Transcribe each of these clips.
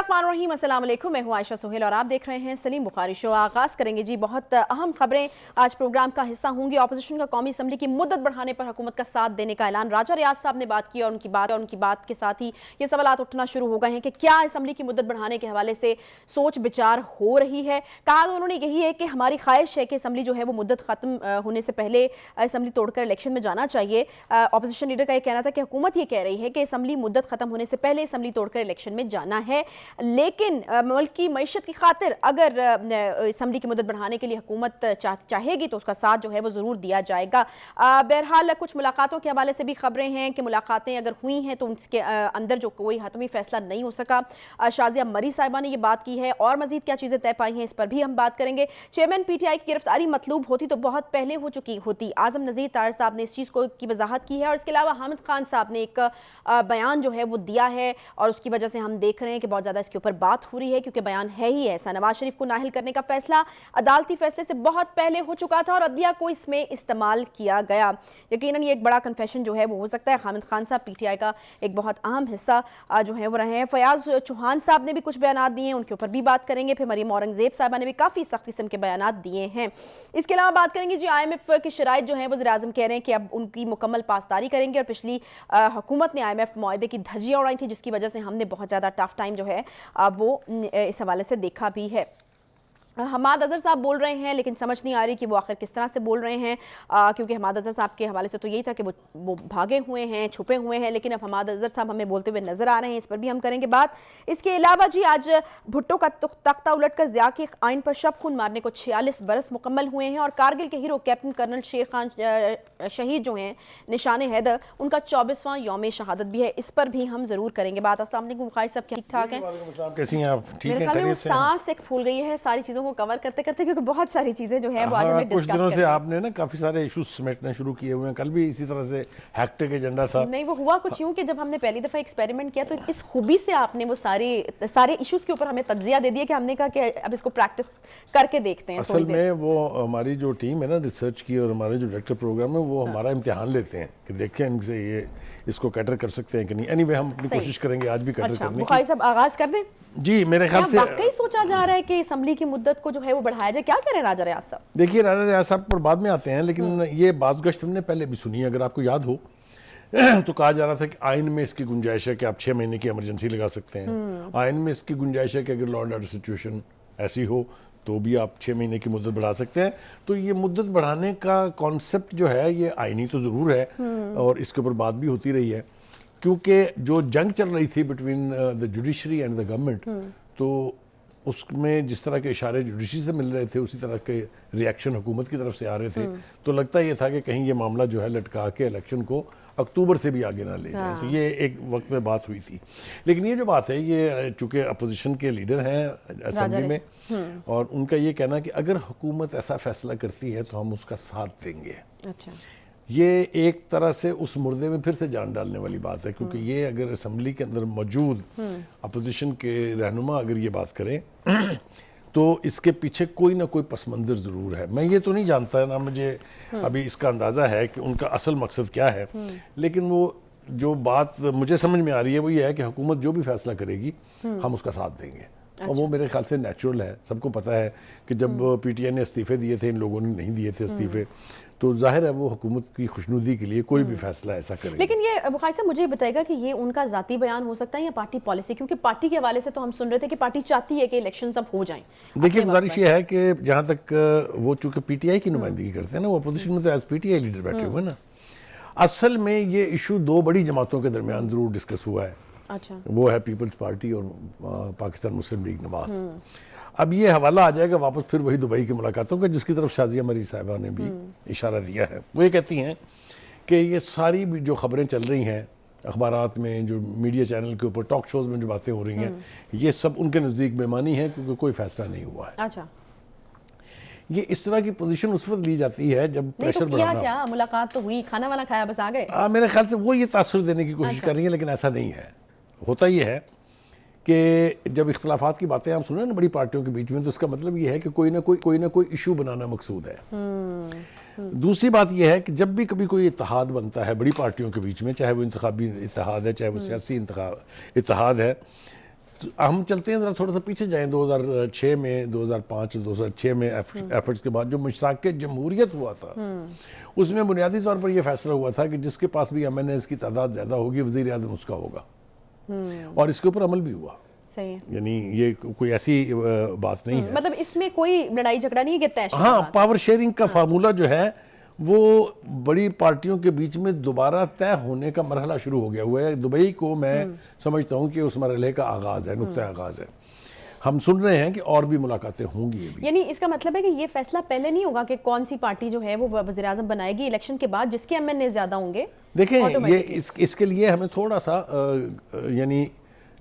बिस्मिल्लाहिर्रहमानिर्रहीम, अस्सलाम वालेकुम। मैं हूं आयशा सोहेल और आप देख रहे हैं सलीम बुखारी शो। आगाज़ करेंगे जी, बहुत अहम खबरें आज प्रोग्राम का हिस्सा होंगी। ऑपोजिशन का कौमी असम्बली की मुद्दत बढ़ाने पर हुकूमत का साथ देने का ऐलान राजा रियाज साहब ने बात की और उनकी बात के साथ ही ये सवाल उठना शुरू हो गए हैं कि क्या असम्बली की मुद्दत बढ़ाने के हवाले से सोच विचार हो रही है। कहा उन्होंने यही है कि हमारी ख्वाहिश है कि असम्बली जो है वो मुद्दत खत्म होने से पहले असम्बली तोड़कर इलेक्शन में जाना चाहिए। ऑपोजिशन लीडर का यह कहना था कि हुकूमत ये कह रही है कि असम्बली मुद्दत खत्म होने से पहले असम्बली तोड़कर इलेक्शन में जाना है, लेकिन मुल्क की मईशत की खातिर अगर असम्बली की मुद्दत बढ़ाने के लिए हुकूमत चाहेगी तो उसका साथ जो है वो ज़रूर दिया जाएगा। बहरहाल कुछ मुलाकातों के हवाले से भी खबरें हैं कि मुलाकातें अगर हुई हैं तो उसके अंदर जो कोई हतमी फैसला नहीं हो सका। शाजिया मरी साहिबा ने यह बात की है और मजीद क्या चीज़ें तय पाई हैं इस पर भी हम बात करेंगे। चेयरमैन PTI की गिरफ्तारी मतलूब होती तो बहुत पहले हो चुकी होती। आजम नज़ीर तार साहब ने इस चीज़ की वजाहत की है और इसके अलावा हामिद खान साहब ने एक बयान जो है वो दिया है और उसकी वजह से हम देख रहे हैं कि बहुत ज़्यादा इसके ऊपर बात हो रही है, क्योंकि बयान है ही ऐसा। नवाज शरीफ को नाहिल करने का फैसला अदालती फैसले से बहुत पहले हो चुका था और अदलिया को इसमें इस्तेमाल किया गया। यकीनन ये एक बड़ा कन्फेशन जो है वो हो सकता है। हामिद खान साहब PTI का एक बहुत अहम हिस्सा जो है वो रहे हैं। फयाज चौहान साहब ने भी कुछ बयान दिए हैं, उनके ऊपर भी बात करेंगे। फिर मरीम औरंगजेब साहबा ने भी काफ़ी सख्त किस्म के बयान दिए हैं। इसके अलावा बात करेंगे जी IMF की शराइत जो है वज़ीर-ए-आज़म कह रहे हैं कि अब उनकी मुकम्मल पासदारी करेंगे और पिछली हुकूमत ने IMF मुआहदे की धज्जियां उड़ाई थी, जिसकी वजह से हमने बहुत ज़्यादा टफ टाइम जो है वो इस हवाले से देखा भी है। हमाद अजहर साहब बोल रहे हैं, लेकिन समझ नहीं आ रही कि वो आखिर किस तरह से बोल रहे हैं, क्योंकि हमाद अजहर साहब के हवाले से तो यही था कि वो भागे हुए हैं, छुपे हुए हैं, लेकिन अब हमाद अजहर साहब हमें बोलते हुए नजर आ रहे हैं। इस पर भी हम करेंगे बात। इसके अलावा जी आज भुट्टो का तख्ता उलटकर ज़िया के आइन पर शब खून मारने को 46 बरस मुकम्मल हुए हैं और कारगिल के हीरो कैप्टन कर्नल शेर खान शहीद जो हैं निशान हैदर, उनका 24वां यौम शहादत भी है। इस पर भी हम जरूर करेंगे बात। अस्सलाम वालेकुम बुखारी साहब, ठीक ठाक हैं? कैसी हैं आप? ठीक मेरे ख्याल में सांस एक फूल गई है सारी चीजों को कवर करते करते, क्योंकि बहुत सारी चीजें जो है वो आज हमें कुछ दिनों से आपने ना काफी सारे इश्यूज समेटने शुरू किए हुए हैं। कल भी इसी तरह से हैक्टिक एजेंडा था। नहीं, वो हुआ कुछ यूं कि जब हमने पहली दफा एक्सपेरिमेंट किया तो इस खूबी से आपने वो सारे इश्यूज के ऊपर हमें तज्जिया दे दिया कि हमने कहा कि अब इसको प्रैक्टिस करके देखते हैं। असल में वो हमारी जो टीम है ना रिसर्च की और हमारे जो डायरेक्टर प्रोग्राम है वो हमारा इम्तिहान लेते हैं कि देखें इनसे ये इसको कैटर कर सकते हैं कि नहीं। एनीवे हम अपनी कोशिश करेंगे आज भी कैटर करने की। बुखारी साहब आगाज कर दें जी। मेरे ख्याल से वाकई सोचा जा रहा है कि असम्बली की मुद्दत को जो है वो बढ़ाया जाए। क्या कह रहे हैं राजा रियाज साहब? देखिए, राजा रियाज साहब पर बाद में आते हैं, लेकिन ये बाज़गश्त हमने पहले भी सुनी है, अगर आपको याद हो तो कहा जा रहा था कि आइन में इसकी गुंजाइश है कि आप 6 महीने की इमरजेंसी लगा सकते हैं। आइन में इसकी गुंजाइश है कि अगर लॉ एंड ऑर्डर सिचुएशन ऐसी हो तो भी आप 6 महीने की मुद्दत बढ़ा सकते हैं। तो ये मुद्दत बढ़ाने का कॉन्सेप्ट जो है ये आइनी तो ज़रूर है और इसके ऊपर बात भी होती रही है, क्योंकि जो जंग चल रही थी between the judiciary and the government, तो उसमें जिस तरह के इशारे जुडिशरी से मिल रहे थे उसी तरह के रिएक्शन हुकूमत की तरफ से आ रहे थे। तो लगता ये था कि कहीं ये मामला जो है लटका के इलेक्शन को अक्टूबर से भी आगे ना ले जाए। तो ये एक वक्त में बात हुई थी। लेकिन ये जो बात है ये चूँकि अपोजिशन के लीडर हैं असेंबली में और उनका ये कहना कि अगर हुकूमत ऐसा फैसला करती है तो हम उसका साथ देंगे। अच्छा, ये एक तरह से उस मुर्दे में फिर से जान डालने वाली बात है, क्योंकि ये अगर असम्बली के अंदर मौजूद अपोजिशन के रहनुमा अगर ये बात करें तो इसके पीछे कोई ना कोई पस मंज़र ज़रूर है। मैं ये तो नहीं जानता ना, मुझे अभी इसका अंदाज़ा है कि उनका असल मकसद क्या है, लेकिन वो जो बात मुझे समझ में आ रही है वो ये है कि हुकूमत जो भी फैसला करेगी हम उसका साथ देंगे। और वो मेरे ख्याल से नेचुरल है। सबको पता है कि जब PTI ने इस्तीफ़े दिए थे, इन लोगों ने नहीं दिए थे इस्तीफ़े, तो जाहिर है वो हुकूमत की खुशनुदी के लिए कोई भी फैसला ऐसा करे। लेकिन ये बुखारी साहब मुझे बताएगा कि ये उनका ज़ाती बयान हो सकता है या पार्टी पॉलिसी? क्योंकि पार्टी के हवाले से तो हम सुन रहे थे कि पार्टी चाहती है कि इलेक्शन सब हो जाएं। देखिए, गुजारिश ये है कि जहाँ तक वो चूँकि PTI की नुमाइंदगी करते हैं ना, वो अपोजिशन में तो एज PTI लीडर बैठे हुए ना। असल में ये इशू 2 बड़ी जमातों के दरमियान ज़रूर डिस्कस हुआ है। अच्छा, वो है पीपल्स पार्टी और पाकिस्तान मुस्लिम लीग नवाज। अब ये हवाला आ जाएगा वापस फिर वही दुबई की मुलाकातों का, जिसकी तरफ शाजिया मरी साहिबा ने भी इशारा दिया है। वो ये कहती हैं कि ये सारी भी जो खबरें चल रही हैं अखबारात में, जो मीडिया चैनल के ऊपर, टॉक शोज में जो बातें हो रही हैं, ये सब उनके नज़दीक बेमानी है, क्योंकि कोई फैसला नहीं हुआ है। अच्छा, ये इस तरह की पोजीशन उस वक्त ली जाती है जब प्रेशर बढ़ाना। क्या मुलाकात तो हुई, खाना वाना खाया, बस आ गए। मेरे ख्याल से वो ये तासुर देने की कोशिश कर रही है, लेकिन ऐसा नहीं है। होता ये है कि जब इख्तलाफात की बातें हम सुने ना बड़ी पार्टियों के बीच में, तो इसका मतलब ये है कि कोई ना कोई इशू बनाना मकसूद है। दूसरी बात यह है कि जब भी कभी कोई इत्तेहाद बनता है बड़ी पार्टियों के बीच में, चाहे वो इंतखाबी इत्तेहाद है, चाहे वो सियासी इत्तेहाद है, तो हम चलते हैं जरा थोड़ा सा पीछे जाएं 2006 में 2005 2006 में एफर्ट्स के बाद जो मिसाक जमहूरियत हुआ था उसमें बुनियादी तौर पर यह फैसला हुआ था कि जिसके पास भी MNAs की तादाद ज़्यादा होगी वज़ीर आज़म उसका होगा और इसके ऊपर अमल भी हुआ। सही है। यानी ये कोई ऐसी बात नहीं है, मतलब इसमें कोई लड़ाई झगड़ा नहीं है कि तय हाँ पावर शेयरिंग का फार्मूला जो है वो बड़ी पार्टियों के बीच में दोबारा तय होने का मरहला शुरू हो गया हुआ है। दुबई को मैं समझता हूँ कि उस मरहले का आगाज़ है, नुक्ता आगाज़ है। हम सुन रहे हैं कि और भी मुलाकातें होंगी अभी। यानी इसका मतलब है कि ये फैसला पहले नहीं होगा कि कौन सी पार्टी जो है वो वज़ीर आज़म बनाएगी, इलेक्शन के बाद जिसके MNA ज्यादा होंगे। देखें ये इसके लिए हमें थोड़ा सा यानी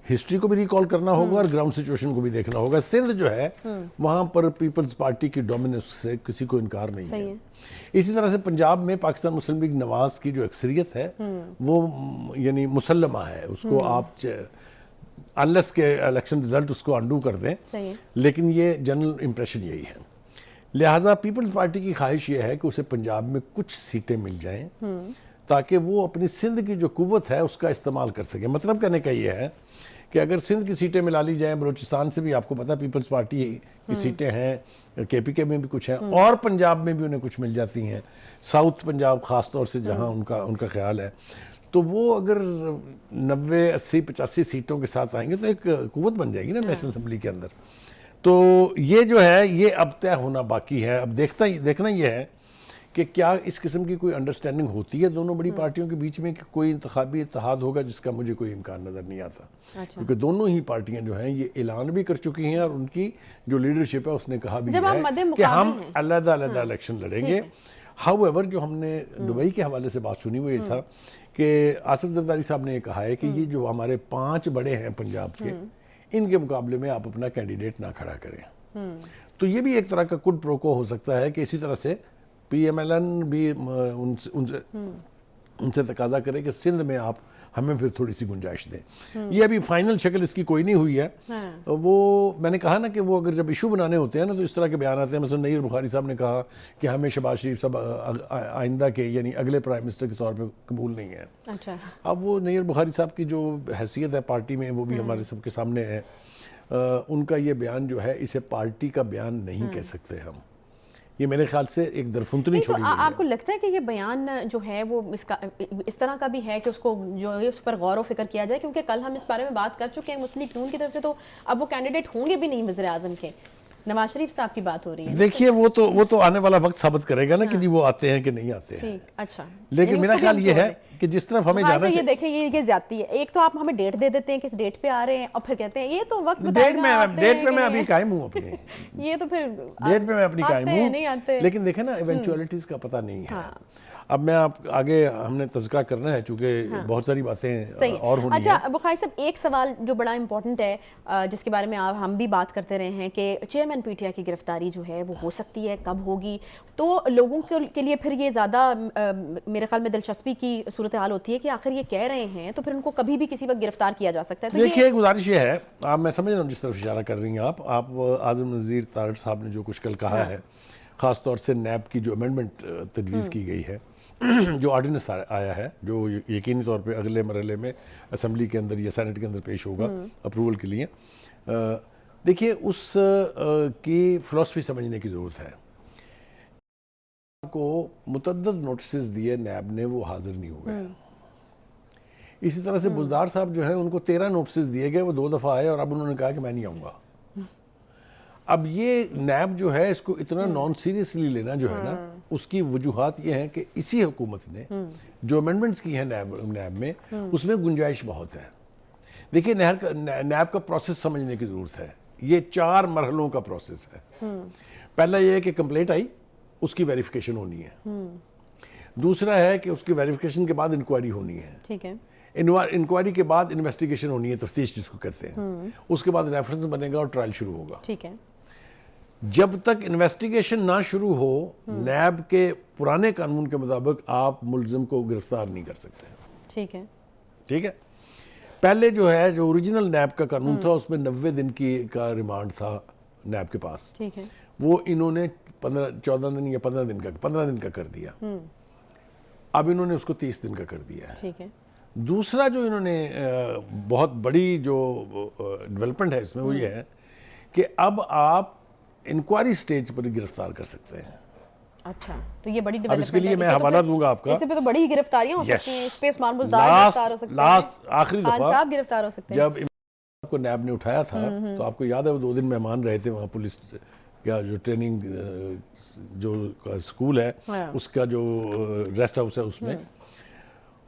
हिस्ट्री को भी रिकॉल करना होगा और ग्राउंड सिचुएशन को भी देखना होगा। सिंध जो है वहां पर पीपल्स पार्टी की डोमिनेंस से किसी को इनकार नहीं है। इसी तरह से पंजाब में पाकिस्तान मुस्लिम लीग नवाज की जो अक्सरियत है वो यानी मुसल्लमा है, उसको आप अनलेस के इलेक्शन रिजल्ट उसको अंडू कर दें, लेकिन ये जनरल इंप्रेशन यही है। लिहाजा पीपल्स पार्टी की ख्वाहिश ये है कि उसे पंजाब में कुछ सीटें मिल जाएं ताकि वो अपनी सिंध की जो कुव्वत है उसका इस्तेमाल कर सके। मतलब कहने का ये है कि अगर सिंध की सीटें मिला ली जाएं, बलूचिस्तान से भी आपको पता पीपल्स पार्टी की सीटें हैं, KPK में भी कुछ हैं और पंजाब में भी उन्हें कुछ मिल जाती हैं, साउथ पंजाब ख़ास तौर से जहां उनका ख्याल है, तो वो अगर 90 80 85 सीटों के साथ आएंगे तो एक कुव्वत बन जाएगी ना नेशनल असेंबली के अंदर। तो ये जो है ये अब तय होना बाकी है। अब देखना ये है कि क्या इस किस्म की कोई अंडरस्टैंडिंग होती है दोनों बड़ी पार्टियों के बीच में कि कोई इंतखाबी इत्तेहाद होगा, जिसका मुझे कोई इम्कान नज़र नहीं आता। क्योंकि दोनों ही पार्टियां जो हैं ये ऐलान भी कर चुकी हैं और उनकी जो लीडरशिप है उसने कहा भी है कि हम अलग-अलग इलेक्शन लड़ेंगे। हाउएवर जो हमने दुबई के हवाले से बात सुनी वो ये था कि आसिफ जरदारी साहब ने ये कहा है कि ये जो हमारे 5 बड़े हैं पंजाब के, इनके मुकाबले में आप अपना कैंडिडेट ना खड़ा करें। तो ये भी एक तरह का कुड प्रोको हो सकता है कि इसी तरह से PMLN भी उनसे तकाजा करे कि सिंध में आप हमें फिर थोड़ी सी गुंजाइश दें। ये अभी फाइनल शक्ल इसकी कोई नहीं हुई है। वो मैंने कहा ना कि वो अगर जब इशू बनाने होते हैं ना तो इस तरह के बयान आते हैं। मतलब नईर बुखारी साहब ने कहा कि हमें शहबाज शरीफ साहब आइंदा के यानी अगले प्राइम मिनिस्टर के तौर पे कबूल नहीं है। अच्छा। अब वो नईर बुखारी साहब की जो हैसियत है पार्टी में वो भी हमारे सबके सामने है। उनका ये बयान जो है इसे पार्टी का बयान नहीं कह सकते हम। ये मेरे ख्याल से एक दरफुंतनी छोड़ी गई है। आपको लगता है कि ये बयान जो है वो इस तरह का भी है कि उसको जो है उस पर गौर व फिक्र किया जाए? क्योंकि कल हम इस बारे में बात कर चुके हैं मुस्लिम लीग नून की तरफ से, तो अब वो कैंडिडेट होंगे भी नहीं वज़ीर आज़म के। नवाज शरीफ साहब की बात हो रही है। देखिए वो तो आने वाला वक्त साबित करेगा ना कि वो आते हैं कि नहीं आते हैं। अच्छा, लेकिन मेरा ख्याल ये है कि जिस तरफ हमें जाना चाहिए। देखिए ये ज्यादती है। एक तो आप हमें डेट दे देते हैं किस डेट पे आ रहे हैं और फिर कहते हैं ये तो वक्त डेट पे मैं अभी कायम हूँ अपने ये तो फिर डेट पे मैं अपनी कायम हूँ। लेकिन देखे ना इवेंचुअलिटीज का पता नहीं है। अब मैं आप आगे हमने तज़किरा करना है चूंकि बहुत सारी बातें और होनी अच्छा है। बुखारी साहब एक सवाल जो बड़ा इंपॉर्टेंट है जिसके बारे में हम भी बात करते रहे हैं कि चेयरमैन PTI की गिरफ्तारी जो है वो हो सकती है, कब होगी? तो लोगों के लिए फिर ये ज़्यादा मेरे ख्याल में दिलचस्पी की सूरत हाल होती है कि आखिर ये कह रहे हैं तो फिर उनको कभी भी किसी वक्त गिरफ्तार किया जा सकता है। तो देखिए गुजारिश ये है, आप मैं समझ रहा हूँ जिस तरफ इशारा कर रही हैं आप आज़म नज़ीर तारड़ साहब ने जो कुछ कल कहा है, ख़ास तौर से नैब की जो अमेंडमेंट तजवीज़ की गई है, जो ऑर्डिनेंस आया है जो यकीनी तौर पे अगले मरहले में असेंबली के अंदर या सेनेट के अंदर पेश होगा अप्रूवल के लिए। देखिए उस की फ़िलॉसफी समझने की ज़रूरत है। को मुतअद्दिद नोटिस दिए नैब ने, वो हाजिर नहीं हुए। इसी तरह से बुज़दार साहब जो है उनको 13 नोटिस दिए गए, वो 2 दफ़ा आए और अब उन्होंने कहा कि मैं नहीं आऊँगा। अब ये नैब जो है इसको इतना नॉन सीरियसली लेना जो है ना, उसकी वजूहात ये हैं कि इसी हुकूमत ने जो अमेंडमेंट्स की हैं नैब में उसमें गुंजाइश बहुत है। देखिए नैब का प्रोसेस समझने की ज़रूरत है। ये 4 मरहलों का प्रोसेस है। पहला ये है कि कंप्लेंट आई, उसकी वेरिफिकेशन होनी है। दूसरा है कि उसकी वेरिफिकेशन के बाद इंक्वायरी होनी है। ठीक है। इंक्वायरी के बाद इन्वेस्टिगेशन होनी है, तफ्तीश जिसको कहते हैं। उसके बाद रेफरेंस बनेगा और ट्रायल शुरू होगा। ठीक है। जब तक इन्वेस्टिगेशन ना शुरू हो, नैब के पुराने कानून के मुताबिक आप मुलजिम को गिरफ्तार नहीं कर सकते। ठीक है। ठीक है। पहले जो है जो ओरिजिनल नैब का कानून था उसमें 90 दिन का रिमांड था नैब के पास। ठीक है। वो इन्होंने 14 दिन या 15 दिन का कर दिया। अब इन्होंने उसको 30 दिन का कर दिया है। ठीक है। दूसरा जो इन्होंने बहुत बड़ी जो डेवलपमेंट है इसमें वो ये है कि अब आप इंक्वायरी स्टेज पर गिरफ्तार कर सकते हैं। अच्छा, तो ये बड़ी अब डेवलपमेंट इसके लिए है। मैं इससे तो हवाला फिर- दूंगा आपका। इससे पे तो बड़ी ही गिरफ्तारियां हो Yes. सकती हैं। इस पे उस्मान बुज़दार गिरफ्तार हो सकते हैं, आखिरी खान दफा साहब गिरफ्तार हो सकते हैं। जब इमरान को नैब ने उठाया था तो आपको याद है वो 2 दिन मेहमान रहे थे वहाँ पुलिस क्या जो ट्रेनिंग जो स्कूल है हाँ। उसका जो रेस्ट हाउस है उसमें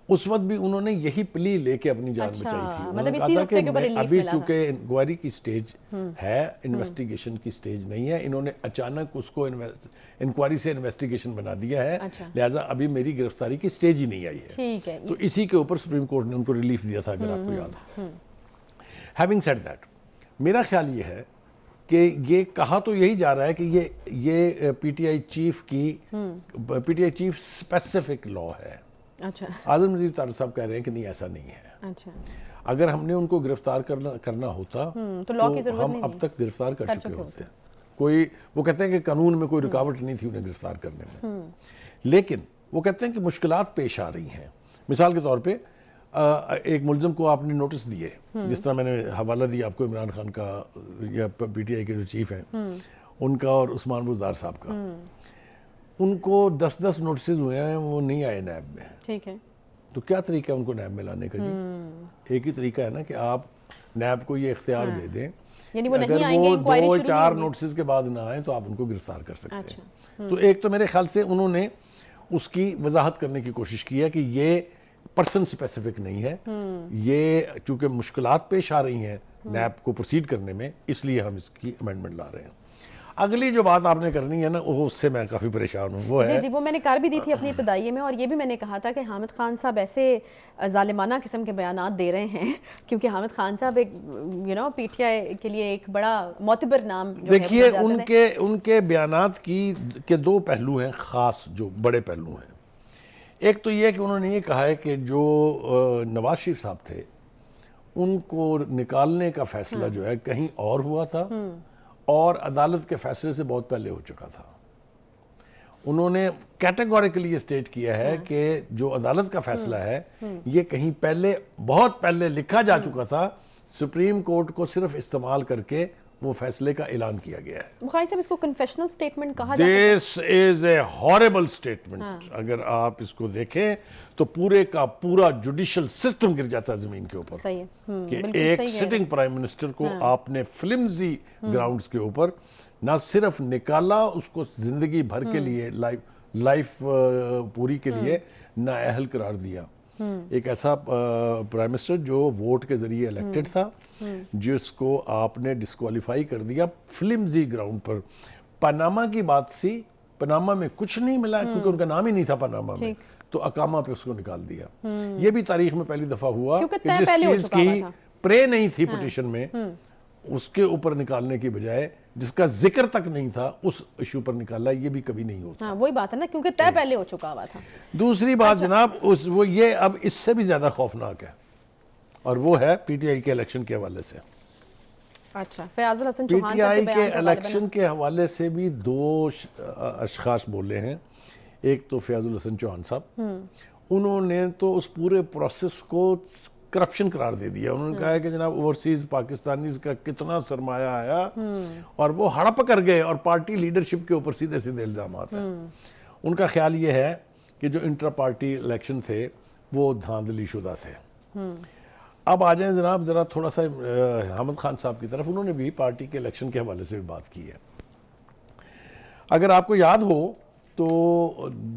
उस वक्त भी उन्होंने यही प्ली लेके अपनी जान अच्छा, बचाई थी। मतलब उन्होंने इसी कहा था नुक्ते कि के ऊपर मैं रिलीफ अभी मिला था। चूंकि इंक्वायरी की स्टेज है, इन्वेस्टिगेशन की स्टेज नहीं है, इन्होंने अचानक उसको इंक्वायरी से इन्वेस्टिगेशन बना दिया है, अच्छा। लिहाजा अभी मेरी गिरफ्तारी की स्टेज ही नहीं आई है। ठीक है। तो इसी के ऊपर सुप्रीम कोर्ट ने उनको रिलीफ दिया था, अगर आपको याद हो। हैविंग सेड दैट, मेरा ख्याल ये है कि ये कहा तो यही जा रहा है कि ये पीटीआई चीफ स्पेसिफिक लॉ है। अच्छा आजम नज़ीर तारिक साहब कह रहे हैं कि नहीं, ऐसा नहीं है। अच्छा, अगर हमने उनको गिरफ्तार करना होता तो लॉ की जरूरत हम नहीं अब थी। तक गिरफ्तार कर चुके चुके होते। कोई वो कहते हैं कि कानून में कोई रुकावट नहीं थी उन्हें गिरफ्तार करने में, लेकिन वो कहते हैं कि मुश्किलात पेश आ रही हैं। मिसाल के तौर पे एक मुलजम को आपने नोटिस दिए, जिस तरह मैंने हवाला दिया आपको इमरान खान का या पीटीआई के जो चीफ हैं उनका और उस्मान बुज़दार साहब का, उनको 10-10 नोटिस हुए हैं, वो नहीं आए नैब में। ठीक है। तो क्या तरीका है उनको नैब में लाने का जी? एक ही तरीका है ना कि आप नैब को ये इख्तियार दे दें, यानी वो नहीं अगर आएंगे, वो इंक्वायरी शुरू 2-4 नहीं होगी। नोटिस के बाद ना आए तो आप उनको गिरफ्तार कर सकते अच्छा, हैं। तो एक तो मेरे ख्याल से उन्होंने उसकी वजाहत करने की कोशिश की है कि ये पर्सन स्पेसिफिक नहीं है, ये चूंकि मुश्किलात पेश आ रही हैं नैब को प्रोसीड करने में, इसलिए हम इसकी अमेंडमेंट ला रहे हैं। अगली जो बात आपने करनी है ना, वो उससे मैं काफ़ी परेशान हूँ, वो जी है जी, वो मैंने कर भी दी थी अपनी इब्तदाई में, और ये भी मैंने कहा था कि हामिद खान साहब ऐसे जालिमाना किस्म के बयानात दे रहे हैं, क्योंकि हामिद खान साहब एक पीटीआई के लिए एक बड़ा मोतबर नाम जो है, देखिए वो जाता है। उनके बयानात के 2 पहलू हैं, ख़ास जो बड़े पहलू हैं। एक तो ये कि उन्होंने ये कहा है कि जो नवाज शरीफ साहब थे उनको निकालने का फैसला जो है कहीं और हुआ था और अदालत के फैसले से बहुत पहले हो चुका था। उन्होंने कैटेगोरिकली ये स्टेट किया है कि जो अदालत का फैसला है ये कहीं पहले, बहुत पहले लिखा जा चुका था, सुप्रीम कोर्ट को सिर्फ इस्तेमाल करके वो फैसले का ऐलान किया गया है। बुखारी साहब, इसको कन्फेशनल स्टेटमेंट कहा जा सकता this is a horrible statement. अगर आप इसको देखें तो पूरे का पूरा जुडिशियल सिस्टम गिर जाता है जमीन के ऊपर। सही है। कि बिल्कुल एक सही कह रहे सिटिंग प्राइम मिनिस्टर को आपने फ्लिमजी ग्राउंड्स के ऊपर ना सिर्फ निकाला, उसको जिंदगी भर के लिए लाइफ पूरी के लिए नाअहल करार दिया। एक ऐसा प्राइम मिनिस्टर जो वोट के जरिए इलेक्टेड था, जिसको आपने डिस्क्वालीफाई कर दिया फ्लिमजी ग्राउंड पर। पनामा की बात सी, पनामा में कुछ नहीं मिला क्योंकि उनका नाम ही नहीं था पनामा में, तो अकामा पे उसको निकाल दिया। ये भी तारीख में पहली दफा हुआ क्योंकि कि तय जिस पहले हो चीज चुका हुआ की था। प्रे नहीं थी पिटीशन में, उसके ऊपर निकालने की बजाय जिसका जिक्र तक नहीं था उस इशू पर निकाला। ये भी कभी नहीं होता। हाँ, वही बात है ना, क्योंकि तय पहले हो चुका हुआ था। दूसरी बात जनाब, वो ये अब इससे भी ज्यादा खौफनाक है, और वो है पीटीआई के इलेक्शन के हवाले से। अच्छा, फयाजुल हसन चौहान साहब पीटीआई के के बयान का इलेक्शन के हवाले से भी 2 अशखास बोले हैं। एक तो फयाजुल हसन चौहान साहब, उन्होंने तो उस पूरे प्रोसेस को करप्शन करार दे दिया। उन्होंने कहा है कि जनाब ओवरसीज पाकिस्तानीज का कितना सरमाया आया और वो हड़प कर गए, और पार्टी लीडरशिप के ऊपर सीधे सीधे इल्जाम हैं। उनका ख्याल ये है कि जो इंट्रा पार्टी इलेक्शन थे वो धांधली शुदा थे। अब आ जाए जनाब जरा थोड़ा सा हामिद खान साहब की तरफ। उन्होंने भी पार्टी के इलेक्शन के हवाले से भी बात की है। अगर आपको याद हो तो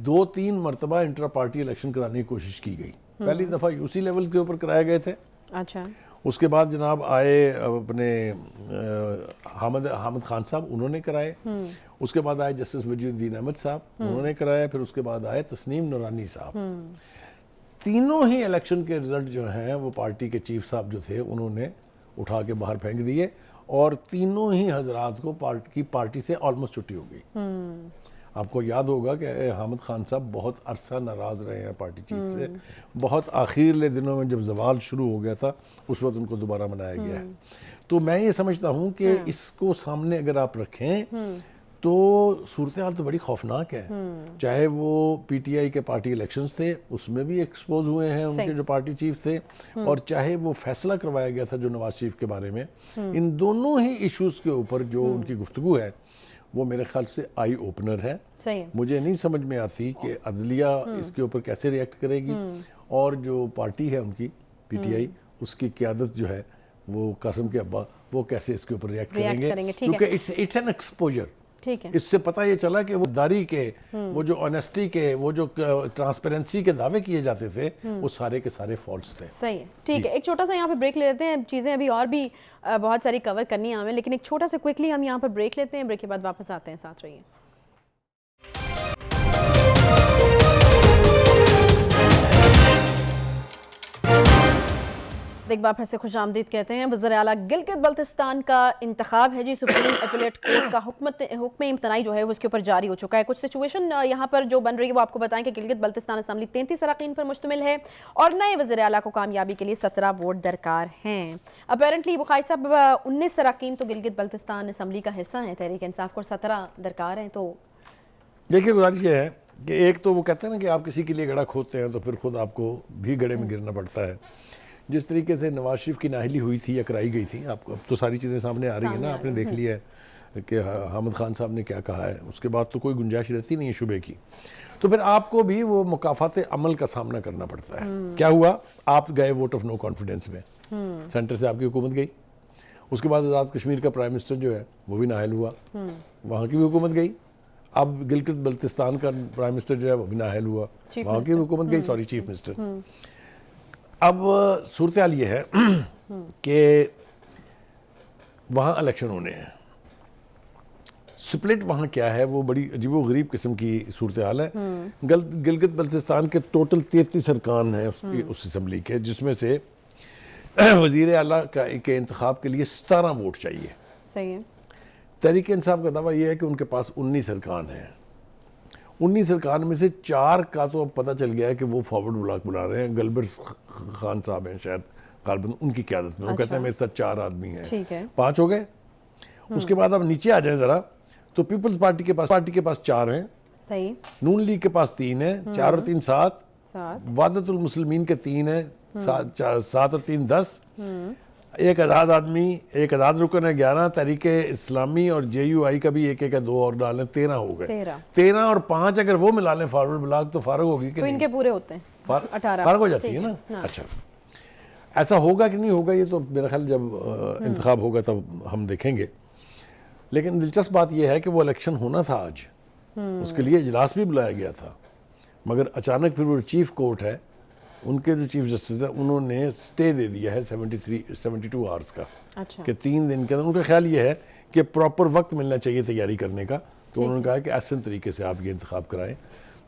2-3 मरतबा इंट्रा पार्टी इलेक्शन कराने की कोशिश की गई। पहली दफा यूसी लेवल के ऊपर कराए गए थे। अच्छा, उसके बाद जनाब आए अपने हामिद खान साहब, उन्होंने कराए। उसके बाद आए जस्टिस वजीउद्दीन अहमद साहब, उन्होंने कराया। फिर उसके बाद आए तस्नीम नूरानी साहब। तीनों ही इलेक्शन के रिजल्ट जो हैं वो पार्टी के चीफ साहब जो थे उन्होंने उठा के बाहर फेंक दिए, और तीनों ही हजरात को पार्टी से ऑलमोस्ट छुट्टी हो गई। आपको याद होगा कि हामिद खान साहब बहुत अरसा नाराज़ रहे हैं पार्टी चीफ से। बहुत आखिरले दिनों में जब जवाल शुरू हो गया था उस वक्त उनको दोबारा मनाया गया है। तो मैं ये समझता हूँ कि इसको सामने अगर आप रखें तो सूरत हाल तो बड़ी खौफनाक है। चाहे वो पीटीआई के पार्टी इलेक्शंस थे, उसमें भी एक्सपोज हुए हैं उनके जो पार्टी चीफ थे, और चाहे वो फैसला करवाया गया था जो नवाज शरीफ के बारे में, इन दोनों ही इश्यूज के ऊपर जो उनकी गुफ्तगू है वो मेरे ख्याल से आई ओपनर है। सही है। मुझे नहीं समझ में आती कि अदलिया इसके ऊपर कैसे रिएक्ट करेगी, और जो पार्टी है उनकी पीटीआई, उसकी क़यादत जो है वो कासिम के अब्बा, वो कैसे इसके ऊपर रिएक्ट करेंगे, क्योंकि इट्स एन एक्सपोजर। ठीक है। इससे पता ये चला कि वो दारी के, वो जो ऑनेस्टी के, वो जो ट्रांसपेरेंसी के दावे किए जाते थे, वो सारे के सारे फॉल्स थे। सही है। ठीक है, एक छोटा सा यहाँ पे ब्रेक ले लेते हैं। चीज़ें अभी और भी बहुत सारी कवर करनी है हमें, लेकिन एक छोटा सा क्विकली हम यहाँ पर ब्रेक लेते हैं। ब्रेक के बाद वापस आते हैं, साथ रहिए। एक बार फिर से खुशामदीद कहते हैं। वज़ीर आला गिलगित बल्तिस्तान का इंतखाब है जी। सुप्रीम अपीलेट कोर्ट का हुक्म इम्तनाई जो है वो उसके ऊपर जारी हो चुका है। कुछ सिचुएशन यहाँ पर जो बन रही है वो आपको बताएं कि गिलगित बल्तिस्तान असम्बली 33 अरकान पर मुश्तमिल है और नए वज़ीर आला को कामयाबी के लिए 17 वोट दरकार हैं। अपेरेंटली बुखारी साहब 19 अरकान तो गिलगित बल्तिस्तान असम्बली का हिस्सा है तहरीक इंसाफ को, 17 दरकार हैं। तो देखिए गुजारिश ये है कि एक तो वो कहते हैं ना कि आप किसी के लिए गड़ा खोदते हैं तो फिर खुद आपको भी गड़े में गिरना पड़ता है। जिस तरीके से नवाज शरीफ की नाहली हुई थी या कराई गई थी, आपको अब तो सारी चीज़ें सामने आ रही है ना, आपने देख लिया है कि हामिद खान साहब ने क्या कहा है, उसके बाद तो कोई गुंजाइश रहती नहीं है शुबे की। तो फिर आपको भी वो मुकाफात अमल का सामना करना पड़ता है। क्या हुआ, आप गए वोट ऑफ नो कॉन्फिडेंस में, सेंटर से आपकी हुकूमत गई, उसके बाद आज़ाद कश्मीर का प्राइम मिनिस्टर जो है वो भी नाअहल हुआ, वहाँ की भी हुकूमत गई। अब गिलगित बल्तिस्तान का प्राइम मिनिस्टर जो है वो भी नाअहल हुआ, वहाँ की हुकूमत गई, सॉरी चीफ मिनिस्टर। अब सूरत हाल ये है कि वहाँ इलेक्शन होने हैं, स्प्लिट वहाँ क्या है वो बड़ी अजीबो-गरीब किस्म की सूरत हाल है। गिलगित बल्तिस्तान के टोटल 33 अरकान हैं उस असम्बली के, जिसमें से वज़ीर आला के इंतखाब के लिए 17 वोट चाहिए। सही है। तहरीक इंसाफ का दावा यह है कि उनके पास 19 अरकान हैं। 19 अरकान में से 4 का तो अब पता चल गया है कि वो फॉरवर्ड ब्लॉक बुला रहे हैं। गलबर खान साहब हैं शायद गालिबन उनकी क़यादत में, वो कहते हैं मेरे साथ 4 आदमी हैं, 5 हो गए। उसके बाद अब नीचे आ जाए ज़रा, तो पीपल्स पार्टी के पास 4 हैं, सही, नून लीग के पास 3 है, 4 और 3 7, वादतुल मुस्लिमीन के 3 है, 7 और 3 10, एक आज़ाद आदमी, एक आज़ाद रुकन है 11, तहरीक इस्लामी और JUI का भी एक है, 2 और डालें 13 हो गए। 13 और 5 अगर वो मिला लें फॉरवर्ड ब्लॉक तो फारग होगी कि तो इनके पूरे होते हैं 18 फारग हो जाती है ना। अच्छा, ऐसा होगा कि नहीं होगा ये तो मेरा ख्याल जब इंतखाब होगा तब हम देखेंगे। लेकिन दिलचस्प बात यह है कि वो इलेक्शन होना था आज, उसके लिए इजलास भी बुलाया गया था, मगर अचानक फिर वो चीफ कोर्ट है, उनके जो चीफ जस्टिस है उन्होंने स्टे दे दिया है 72 आवर्स का। अच्छा। कि 3 दिन के अंदर, उनका ख्याल ये है कि प्रॉपर वक्त मिलना चाहिए तैयारी करने का, तो उन्होंने कहा कि आसान तरीके से आप ये इंतखाब कराएं।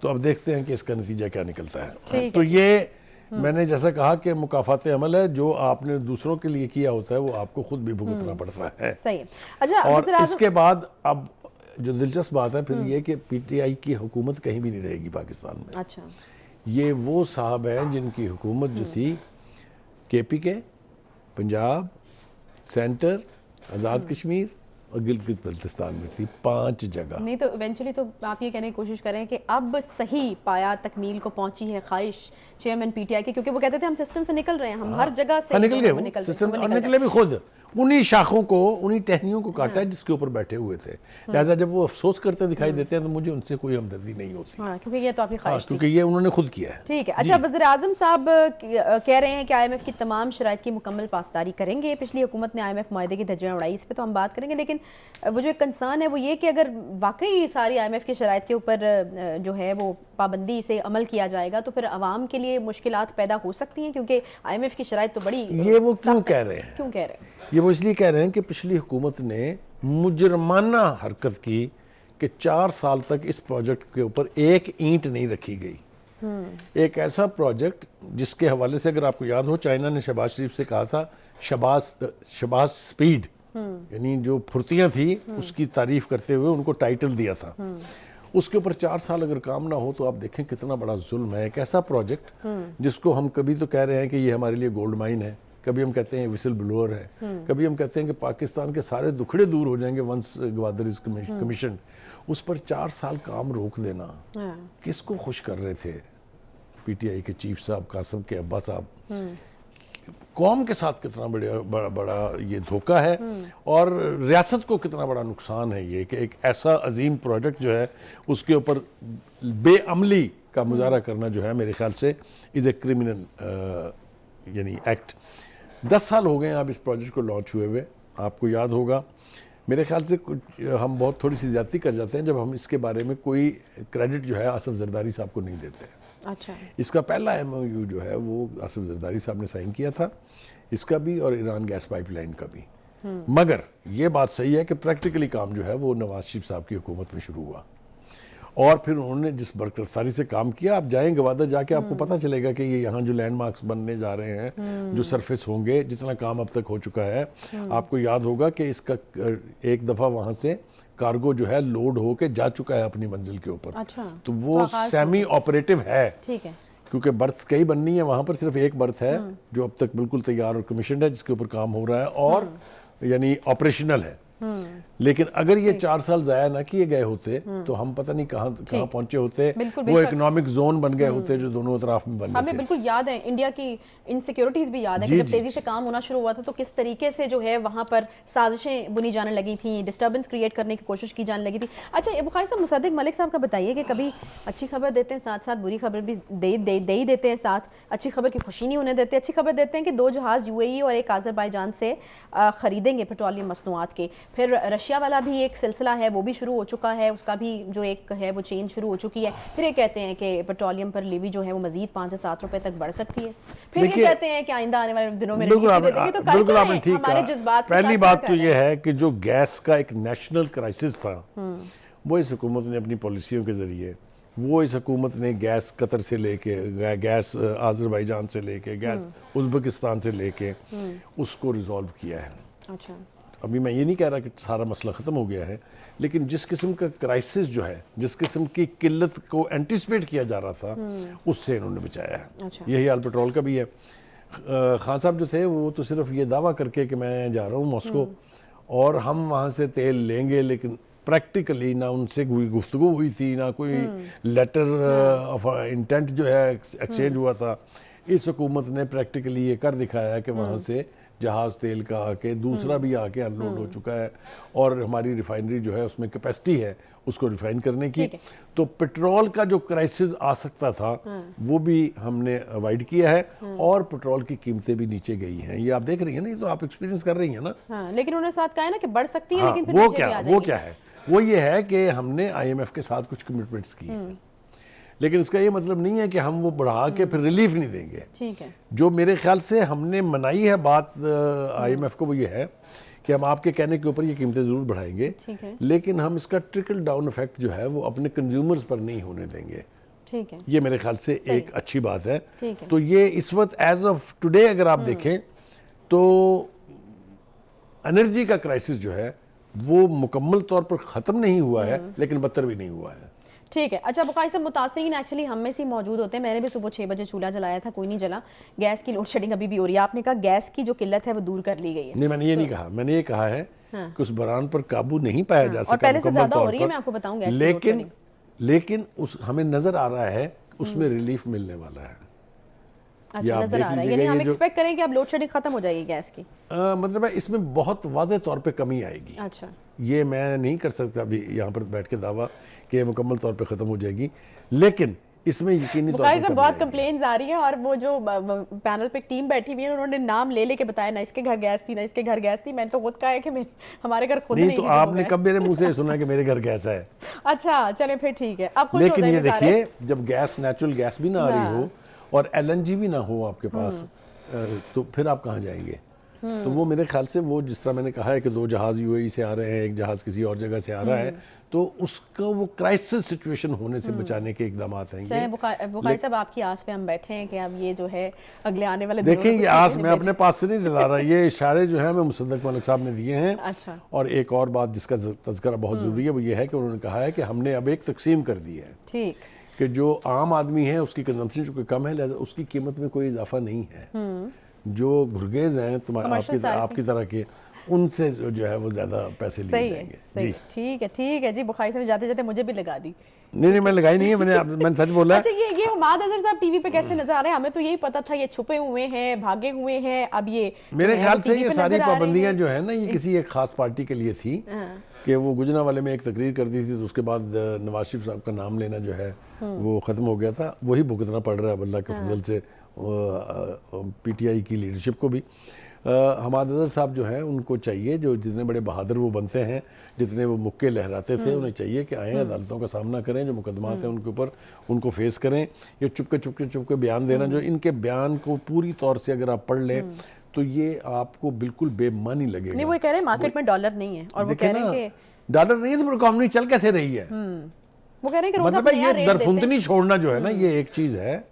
तो अब देखते हैं कि इसका नतीजा क्या निकलता है। तो ये मैंने जैसा कहा कि मुकाफात अमल है, जो आपने दूसरों के लिए किया होता है वो आपको खुद भी भुगतना पड़ता है। सही है। अच्छा, और इसके बाद अब जो दिलचस्प बात है फिर ये कि PTI की हुकूमत कहीं भी नहीं रहेगी पाकिस्तान में। अच्छा। ये वो साहब हैं जिनकी हुकूमत जो थी KPK, पंजाब, सेंटर, आज़ाद कश्मीर और गिलगित बल्तिस्तान में थी, 5 जगह। नहीं तो इवेंचुअली तो आप ये कहने की कोशिश करें कि अब सही पाया तकमील को पहुंची है ख्वाहिश चेयरमैन PTI की, क्योंकि वो कहते थे हम सिस्टम से निकल रहे हैं, हम हर जगह से निकल गए सिस्टम, और निकले भी खुद उन्हीं शाखों को, उन्हीं टहनियों को काटा है जिसके ऊपर बैठे हुए थे। लिहाजा जब वो अफसोस करते दिखाई देते हैं तो मुझे उनसे कोई हमदर्दी नहीं होती। क्योंकि ये तो आपकी ख्वाहिश थी, क्योंकि ये उन्होंने खुद किया है। ठीक है। अच्छा, वज़ीर आज़म साहब कह रहे हैं कि IMF की तमाम शराइत की मुकम्मल पासदारी करेंगे। पिछली हुकूमत ने IMF माहदे की धज्जियां उड़ाई, इस पर तो हम बात करेंगे, लेकिन वो जो एक कंसर्न है वो ये कि अगर वाकई सारी IMF की शराइत के ऊपर जो है वो पाबंदी से अमल किया जाएगा तो फिर आवाम के लिए मुश्किलात पैदा हो सकती हैं, क्योंकि IMF की शराइत तो बड़ी। ये वो क्यों कह रहे हैं? क्यों कह रहे हैं? ये वो इसलिए कह रहे हैं कि पिछली हुकूमत ने मुजरमाना हरकत की कि 4 साल तक इस प्रोजेक्ट के ऊपर एक ईंट नहीं रखी गई। एक ऐसा प्रोजेक्ट जिसके हवाले से अगर आपको याद हो, चाइना ने शहबाज शरीफ से कहा था शहबाज स्पीड, यानी जो फुर्तियां थी उसकी तारीफ करते हुए उनको टाइटल दिया था। उसके ऊपर 4 साल अगर काम ना हो तो आप देखें कितना बड़ा जुल्म है। एक ऐसा प्रोजेक्ट जिसको हम कभी तो कह रहे हैं कि ये हमारे लिए गोल्ड माइन है, कभी हम कहते हैं विसल ब्लोअर है, कभी हम कहते हैं कि पाकिस्तान के सारे दुखड़े दूर हो जाएंगे वंस गवादर इज कमीशन। उस पर 4 साल काम रोक देना हाँ, किसको खुश कर रहे थे? पीटीआई के चीफ साहब, कासिम के अब्बा साहब। कौम के साथ कितना बड़ा बड़ा ये धोखा है और रियासत को कितना बड़ा नुकसान है ये कि एक ऐसा अजीम प्रोजेक्ट जो है उसके ऊपर बेअमली का मुजाहरा करना जो है मेरे ख्याल से इज़ ए क्रिमिनल यानी एक्ट। 10 साल हो गए हैं अब इस प्रोजेक्ट को लॉन्च हुए हुए। आपको याद होगा मेरे ख्याल से हम बहुत थोड़ी सी ज्यादती कर जाते हैं जब हम इसके बारे में कोई क्रेडिट जो है आसिफ जरदारी साहब को नहीं देते। अच्छा, इसका पहला एमओयू जो है वो आसिफ जरदारी साहब ने साइन किया था, इसका भी और ईरान गैस पाइपलाइन का भी। मगर ये बात सही है कि प्रैक्टिकली काम जो है वो नवाज शरीफ साहब की हुकूमत में शुरू हुआ और फिर उन्होंने जिस बरकरारी से काम किया, आप जाएं गवादर जाके आपको पता चलेगा कि ये यहाँ जो लैंडमार्क्स बनने जा रहे हैं, जो सरफेस होंगे, जितना काम अब तक हो चुका है। आपको याद होगा कि इसका एक दफ़ा वहाँ से कार्गो जो है लोड होके जा चुका है अपनी मंजिल के ऊपर। अच्छा, तो वो सेमी ऑपरेटिव है, ठीक है, क्योंकि बर्थ कई बननी है, वहाँ पर सिर्फ एक बर्थ है जो अब तक बिल्कुल तैयार और कमीशन है, जिसके ऊपर काम हो रहा है और यानी ऑपरेशनल है। लेकिन अगर ये 4 साल जाया ना किए गए होते तो हम पता नहीं कहाँ पहुंचे होते। वो इकोनॉमिक जोन बन गए होते जो दोनों तरफ में बन गए। हमें बिल्कुल याद है, इंडिया की इनसिक्योरिटीज भी याद है कि जब तेजी से काम होना शुरू हुआ था तो किस तरीके से जो है वहां पर साजिशें बुनी जाने लगी थी, डिस्टर्बेंस क्रिएट करने की कोशिश की जाने लगी थी। अच्छा, अबू खालिद साहब, मुसद्दिक मलिक साहब का बताइए कि कभी अच्छी खबर देते हैं साथ साथ बुरी खबर भी दे ही देते हैं, साथ अच्छी खबर की खुशी नहीं होने देते। अच्छी खबर देते हैं कि 2 जहाज यूएई और एक आज़रबाईजान से खरीदेंगे पेट्रोलियम मसनूआत के। फिर रशिया वाला भी एक सिलसिला है, वो भी शुरू हो चुका है, उसका भी जो एक है वो चेन शुरू हो चुकी है। फिर ये कहते हैं कि पेट्रोलियम पर लीवी जो है वो मजीद 5 से 7 रुपए तक बढ़ सकती है। फिर ये कहते हैं कि आइंदा आने वाले दिनों में बिल्कुल आपने ठीक कहा। पहली बात तो ये है कि जो गैस का एक नेशनल क्राइसिस था वो इस हुकूमत ने अपनी पॉलिसियों के जरिए, वो इस हुकूमत ने गैस कतर से लेके, गैस आज़रबाईजान से लेके, गैस उज़्बेकिस्तान से लेके उसको रिजॉल्व किया है। अच्छा, अभी मैं ये नहीं कह रहा कि सारा मसला ख़त्म हो गया है, लेकिन जिस किस्म का क्राइसिस जो है, जिस किस्म की किल्लत को एंटिसिपेट किया जा रहा था, उससे इन्होंने बचाया है। अच्छा, यही हाल पेट्रोल का भी है। खान साहब जो थे वो तो सिर्फ ये दावा करके कि मैं जा रहा हूँ मॉस्को और हम वहाँ से तेल लेंगे, लेकिन प्रैक्टिकली ना उनसे कोई गुफ्तगू हुई थी, ना कोई लेटर ऑफ इंटेंट जो है एक्सचेंज हुआ था। इस हुकूमत ने प्रैक्टिकली ये कर दिखाया कि वहाँ से जहाज तेल का आके दूसरा भी आके अनलोड हो चुका है और हमारी रिफाइनरी जो है उसमें कैपेसिटी है उसको रिफाइन करने की। तो पेट्रोल का जो क्राइसिस आ सकता था वो भी हमने अवॉइड किया है और पेट्रोल की कीमतें भी नीचे गई हैं। ये आप देख रही हैं ना, ये तो आप एक्सपीरियंस कर रही हैं ना। हाँ, लेकिन उन्होंने साथ कहा है ना कि बढ़ सकती है, हाँ, लेकिन फिर वो नीचे क्या भी आ वो जाएगी। क्या है, वो ये है कि हमने IMF के साथ कुछ कमिटमेंट्स की हैं, लेकिन इसका ये मतलब नहीं है कि हम वो बढ़ा के फिर रिलीफ नहीं देंगे। ठीक है, जो मेरे ख्याल से हमने मनाई है बात IMF को, वो ये है कि हम आपके कहने के ऊपर ये कीमतें ज़रूर बढ़ाएंगे, ठीक है, लेकिन हम इसका ट्रिकल डाउन इफेक्ट जो है वो अपने कंज्यूमर्स पर नहीं होने देंगे। ठीक है, ये मेरे ख्याल से एक अच्छी बात है। ठीक है। तो ये इस वक्त एज ऑफ टुडे अगर आप देखें तो एनर्जी का क्राइसिस जो है वो मुकम्मल तौर पर ख़त्म नहीं हुआ है, लेकिन बदतर भी नहीं हुआ है। ठीक है। अच्छा, बुखारी साहब, मुतासरीन एक्चुअली हम में से मौजूद होते हैं। मैंने भी सुबह 6 बजे चूल्हा जलाया था, कोई नहीं जला। गैस की लोड शेडिंग अभी भी हो रही है। आपने कहा गैस की जो किल्लत है वो दूर कर ली गई है। नहीं, मैंने ये नहीं कहा, मैंने ये कहा है कि उस बरान पर काबू नहीं पाया जा सका और पहले से मुकम्मल ज्यादा हो तौर रही है, पर। मैं आपको बताऊं गैस की लोड शेडिंग। लेकिन उस हमें नजर आ रहा है उसमें रिलीफ मिलने वाला है। अच्छा, नजर आ रहा है, यानी हम एक्सपेक्ट करें कि अब लोड शेडिंग खत्म हो जाएगी गैस की। मतलब है इसमें बहुत वाज़ेह तौर पे कमी आएगी। अच्छा, ये मैं नहीं कर सकता अभी यहाँ पर बैठ के दावा कि ये मुकम्मल तौर पे ख़त्म हो जाएगी, लेकिन इसमें यकीनी तौर बुखारी पर साहब, बहुत कंप्लेन्स आ रही हैं और वो जो पैनल पे टीम बैठी हुई है उन्होंने नाम ले लेके बताया, ना इसके घर गैस थी, ना इसके घर गैस थी। मैंने तो खुद कहा है कि हमारे घर खुद नहीं। तो आपने कब मेरे मुंह से सुना कि मेरे घर गैस है? अच्छा, चले फिर ठीक है। अब लेकिन ये देखिए, जब गैस नेचुरल गैस भी ना आ रही हो और LNG भी ना हो आपके पास, तो फिर आप कहाँ जाएंगे? तो वो मेरे ख्याल से वो जिस तरह मैंने कहा है कि 2 जहाज UAE से आ रहे हैं, एक जहाज किसी और जगह से आ रहा है, तो उसका वो क्राइसिस सिचुएशन होने से बचाने के इकदाम हैं। बुखारी साहब, आपकी आस पे हम बैठे हैं कि अब ये जो है अगले आने वाले देखें, ये आस मैं अपने पास से नहीं दिला रहा, ये इशारे जो है मैं मुसद्दक मलिक साहब ने दिए हैं। अच्छा, और एक और बात जिसका तज़किरा बहुत ज़रूरी है वो ये है कि उन्होंने कहा है कि हमने अब एक तकसीम कर दी है। ठीक, कि जो आम आदमी है उसकी कंजम्पशन जो कम है, लिहाजा उसकी कीमत में कोई इजाफा नहीं है। जो घुरगेज हैं तुम्हारे आपकी तरह के, उनसे जो है वो ज़्यादा पैसे लिए सही है, जाएंगे। सही, जी ठीक है जी। बुखारी साहब जाते जाते मुझे भी लगा दी। नहीं, मैं लगाई नहीं है, मैंने सच बोला है। अच्छा, ये हमाद अजहर साहब टीवी पे कैसे नजर आ रहे हैं? हमें तो यही पता था ये छुपे हुए हैं, भागे हुए हैं, अब ये मेरे ख्याल से टीवी ये पे सारी नजर आ रहे पाबंदियां हैं। जो है ना, ये किसी एक खास पार्टी के लिए थी कि वो गुजरांवाले में एक तकरीर कर दी थी, तो उसके बाद नवाज शरीफ साहब का नाम लेना जो है वो ख़त्म हो गया था। वही भुगतना पड़ रहा है अल्लाह के फजल से पीटीआई की लीडरशिप को भी। हमाद अजहर साहब जो हैं उनको चाहिए, जो जितने बड़े बहादुर वो बनते हैं, जितने वो मुक्के लहराते थे, उन्हें चाहिए कि आएँ, अदालतों का सामना करें, जो मुकदमात हैं उनके ऊपर उनको फेस करें। ये चुपके बयान देना, जो इनके बयान को पूरी तौर से अगर आप पढ़ लें तो ये आपको बिल्कुल बेमानी लगेगा। नहीं, वो कह रहे हैं मार्केट में डॉलर नहीं है, और वो कह रहे हैं कि डॉलर नहीं है तो इकोनॉमी चल कैसे रही है? वो कह रहे हैं कि रोज मतलब आप नया ये रेट देते हैं। दरफुंतनी छोड़ना जो है ना, ये एक चीज है।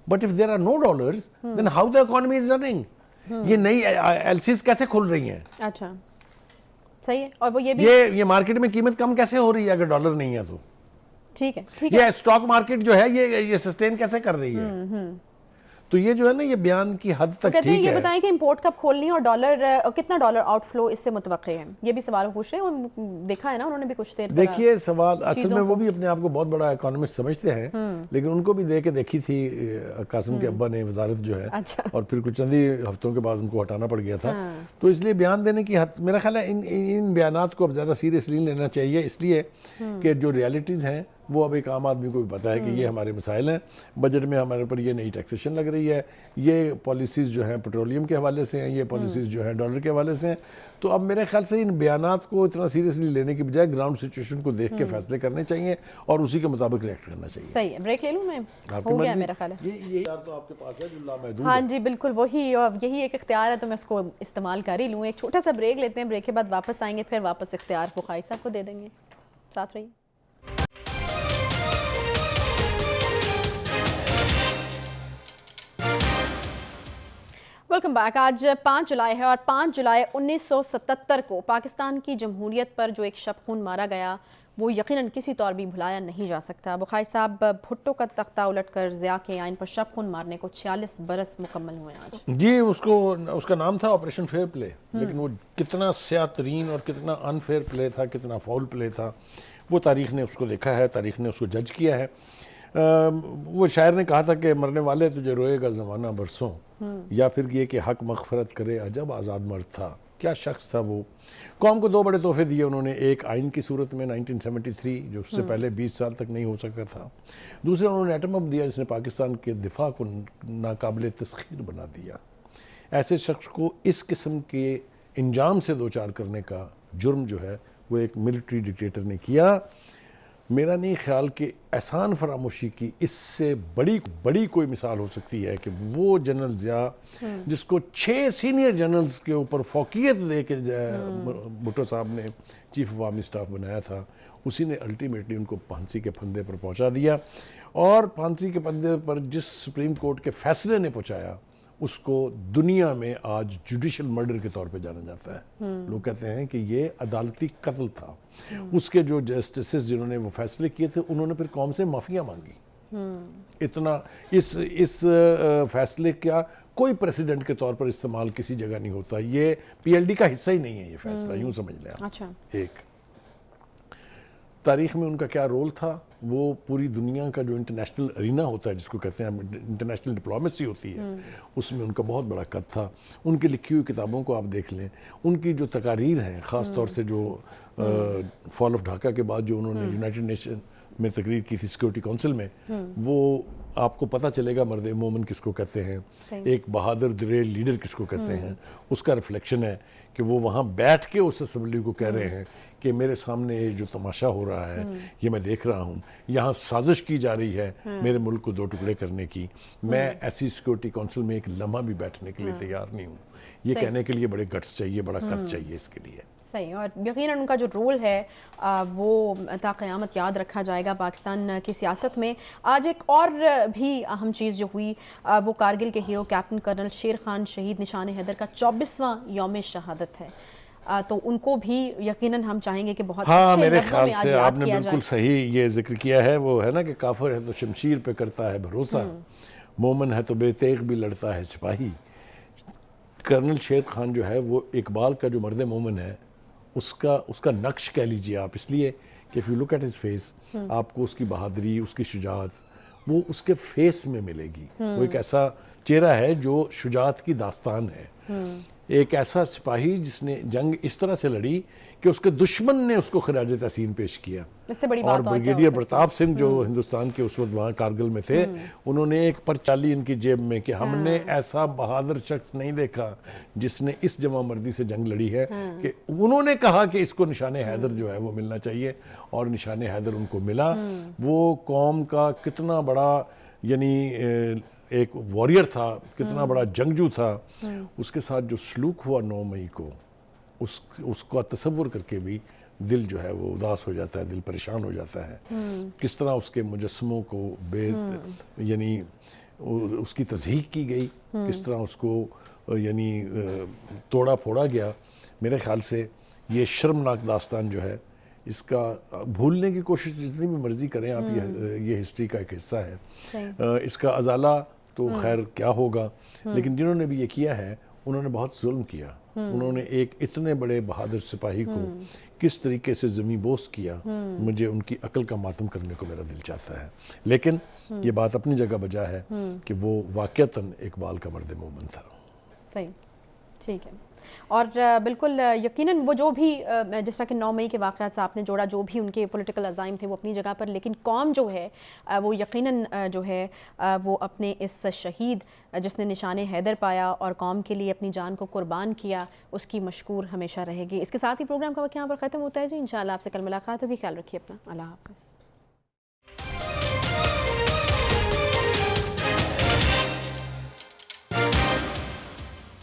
But if there are no dollars then how the economy is running? ये नई एलसीज कैसे खुल रही हैं? अच्छा, सही है। और वो ये भी ये मार्केट में कीमत कम कैसे हो रही है अगर डॉलर नहीं है तो? ठीक है। ये स्टॉक मार्केट जो है ये सस्टेन कैसे कर रही है? तो ये जो है ना, ये बयान की हद तक कहते हैं ठीक ये है। बताएं कि इंपोर्ट कब खोलनी है और डॉलर कितना डॉलर आउटफ्लो इससे मुतवक्के है? ये भी सवाल पूछ रहे हैं, और देखा है ना उन्होंने भी कुछ देर देखिए सवाल असल चीज़ों में वो को। भी अपने आप को बहुत बड़ा इकोनॉमिस्ट समझते हैं, लेकिन उनको भी दे के देखी थी कासिम के अब्बा ने वजारत जो है, अच्छा। और फिर कुछ चंद ही हफ्तों के बाद उनको हटाना पड़ गया था। तो इसलिए बयान देने की हद, मेरा ख्याल है इन बयानात को अब ज़्यादा सीरियसली लेना चाहिए, इसलिए कि जो रियलिटीज़ हैं वो अब एक आम आदमी को भी पता है कि ये हमारे मसाइल हैं। बजट में हमारे ऊपर ये नई टैक्सेशन लग रही है, ये पॉलिसीज़ जो हैं पेट्रोलियम के हवाले से हैं, ये पॉलिसीज़ जो हैं डॉलर के हवाले से हैं। तो अब मेरे ख्याल से इन बयानात को इतना सीरियसली लेने की बजाय ग्राउंड सिचुएशन को देख के फैसले करने चाहिए और उसी के मुताबिक रिएक्ट करना चाहिए। सही है। ब्रेक ले लूँ मैं? आपकी हो गया मर्जी। मेरा ख्याल है। ये यार तो आपके पास है जो लामहदूद हाँ है। जी, बिल्कुल वही, और यही एक इख्तियार है तो मैं उसको इस्तेमाल कर ही लूँ। एक छोटा सा ब्रेक लेते हैं, ब्रेक के बाद वापस आएंगे, फिर वापस इख्तियार बुखारी साहब को दे देंगे। साथ रहिए। Welcome back. आज 5 जुलाई है और 5 जुलाई 1977 को पाकिस्तान की जमहूरियत पर जो एक शब खून मारा गया वो यकीनन किसी तौर भी भुलाया नहीं जा सकता। बुखारी साहब, भुट्टो का तख्ता उलटकर ज़िया के आइन पर शब खून मारने को 46 बरस मुकम्मल हुए आज। जी, उसका नाम था ऑपरेशन फेयर प्ले, लेकिन वो कितना स्यातरीन और कितना अनफेयर प्ले था, कितना फाउल प्ले था, वो तारीख ने उसको देखा है, तारीख ने उसको जज किया है। वो शायर ने कहा था कि मरने वाले तुझे रोएगा ज़माना बरसों, या फिर ये कि हक मग़फ़रत करे अजब आज़ाद मर्द था। क्या शख्स था वो। कौम को 2 बड़े तोहफे दिए उन्होंने, एक आइन की सूरत में 1973 जो उससे पहले 20 साल तक नहीं हो सका था, दूसरा उन्होंने एटम बम दिया जिसने पाकिस्तान के दिफा को नाकाबिल तस्खीर बना दिया। ऐसे शख्स को इस किस्म के इंजाम से दो चार करने का जुर्म जो है वो एक मिलिट्री डिक्टेटर ने किया। मेरा नहीं ख्याल कि एहसान फरामोशी की इससे बड़ी कोई मिसाल हो सकती है कि वो जनरल ज़िया जिसको 6 सीनियर जनरल्स के ऊपर फौकियत दे के भुट्टो साहब ने चीफ ऑफ आर्मी स्टाफ बनाया था, उसी ने अल्टीमेटली उनको फांसी के फंदे पर पहुंचा दिया। और फांसी के फंदे पर जिस सुप्रीम कोर्ट के फैसले ने पहुंचाया उसको दुनिया में आज जुडिशल मर्डर के तौर पे जाना जाता है। लोग कहते हैं कि ये अदालती कत्ल था। उसके जो जस्टिसेस जिन्होंने वो फैसले किए थे उन्होंने फिर कौम से माफिया मांगी। इतना इस फैसले का कोई प्रेसिडेंट के तौर पर इस्तेमाल किसी जगह नहीं होता। ये पीएलडी का हिस्सा ही नहीं है ये फैसला, यूं समझ लें आप। अच्छा। एक तारीख में उनका क्या रोल था, वो पूरी दुनिया का जो इंटरनेशनल अरीना होता है जिसको कहते हैं इंटरनेशनल डिप्लोमेसी होती है, उसमें उनका बहुत बड़ा कद था। उनकी लिखी हुई किताबों को आप देख लें, उनकी जो तकारीर हैं, ख़ास तौर से जो फॉल ऑफ ढाका के बाद जो उन्होंने यूनाइटेड नेशन में तकरीर की थी सिक्योरिटी काउंसिल में, वो आपको पता चलेगा मर्द मोमन किसको कहते हैं, एक बहादुर दिलेर लीडर किसको कहते हैं। उसका रिफ्लेक्शन है कि वो वहाँ बैठ के उस असम्बली को कह रहे हैं कि मेरे सामने जो तमाशा हो रहा है ये मैं देख रहा हूँ, यहाँ साजिश की जा रही है मेरे मुल्क को 2 टुकड़े करने की। मैं ऐसी सिक्योरिटी काउंसिल में एक लम्हा भी बैठने के लिए तैयार नहीं हूँ। ये कहने के लिए बड़े गट्स चाहिए, बड़ा कद चाहिए इसके लिए। सही, और यकीनन उनका जो रोल है वो ता क़यामत याद रखा जाएगा पाकिस्तान की सियासत में। आज एक और भी अहम चीज़ जो हुई वो कारगिल के हीरो कैप्टन कर्नल शेर खान शहीद निशान हैदर का 24वां यौम शहादत है। तो उनको भी यकीनन हम चाहेंगे कि बहुत हाँ, अच्छे मेरे लफ्ज़ों ख्याल में आज से याद आपने किया बिल्कुल जाए। सही ये जिक्र किया है। वो है ना कि काफिर है तो शमशीर पे करता है भरोसा, मोमन है तो बेतेग भी लड़ता है सिपाही। कर्नल शेर खान जो है वो इकबाल का जो मर्द मोमिन है उसका नक्श कह लीजिए आप, इसलिए कि if you look at his face आपको उसकी बहादुरी, उसकी शुजात वो उसके फेस में मिलेगी। वो एक ऐसा चेहरा है जो शुजात की दास्तान है। एक ऐसा सिपाही जिसने जंग इस तरह से लड़ी कि उसके दुश्मन ने उसको खराज तहसीन पेश किया। इससे बड़ी और बात और क्या हो ब्रिगेडियर सकती है? प्रताप सिंह जो हिंदुस्तान के उस वक्त वहाँ कारगिल में थे, उन्होंने एक पर्चा ली इनकी जेब में कि हमने ऐसा बहादुर शख्स नहीं देखा जिसने इस जमा मर्दी से जंग लड़ी है, कि उन्होंने कहा कि इसको निशाने हैदर जो है वो मिलना चाहिए, और निशाने हैदर उनको मिला। वो कौम का कितना बड़ा यानी एक वॉरियर था, कितना बड़ा जंगजू था, उसके साथ जो सलूक हुआ 9 मई को उसका तसव्वुर करके भी दिल जो है वो उदास हो जाता है, दिल परेशान हो जाता है। किस तरह उसके मुजस्समों को यानी उसकी तज़हीक की गई, किस तरह उसको यानी तोड़ा फोड़ा गया। मेरे ख्याल से ये शर्मनाक दास्तान जो है, इसका भूलने की कोशिश जितनी भी मर्जी करें आप, ये हिस्ट्री का एक हिस्सा है। इसका अजाला तो खैर क्या होगा, लेकिन जिन्होंने भी ये किया है उन्होंने बहुत जुल्म किया। उन्होंने एक इतने बड़े बहादुर सिपाही को किस तरीके से ज़मीं बोस किया, मुझे उनकी अक्ल का मातम करने को मेरा दिल चाहता है। लेकिन ये बात अपनी जगह बजा है कि वो वाक़तन इकबाल का मर्द मोमिन था। सही, ठीक है। और बिल्कुल यकीनन वो जो भी जिस तरह के 9 मई के वाक़यात से आपने जोड़ा, जो भी उनके पॉलिटिकल अज़ाइम थे वो अपनी जगह पर, लेकिन कौम जो है वो यकीनन जो है वो अपने इस शहीद जिसने निशाने हैदर पाया और कौम के लिए अपनी जान को कुर्बान किया, उसकी मशकूर हमेशा रहेगी। इसके साथ ही प्रोग्राम का वक्त यहाँ पर ख़त्म होता है जी। इंशाअल्लाह आपसे कल मुलाकात होगी। ख्याल रखिए अपना। अल्लाह हाफ़िज़।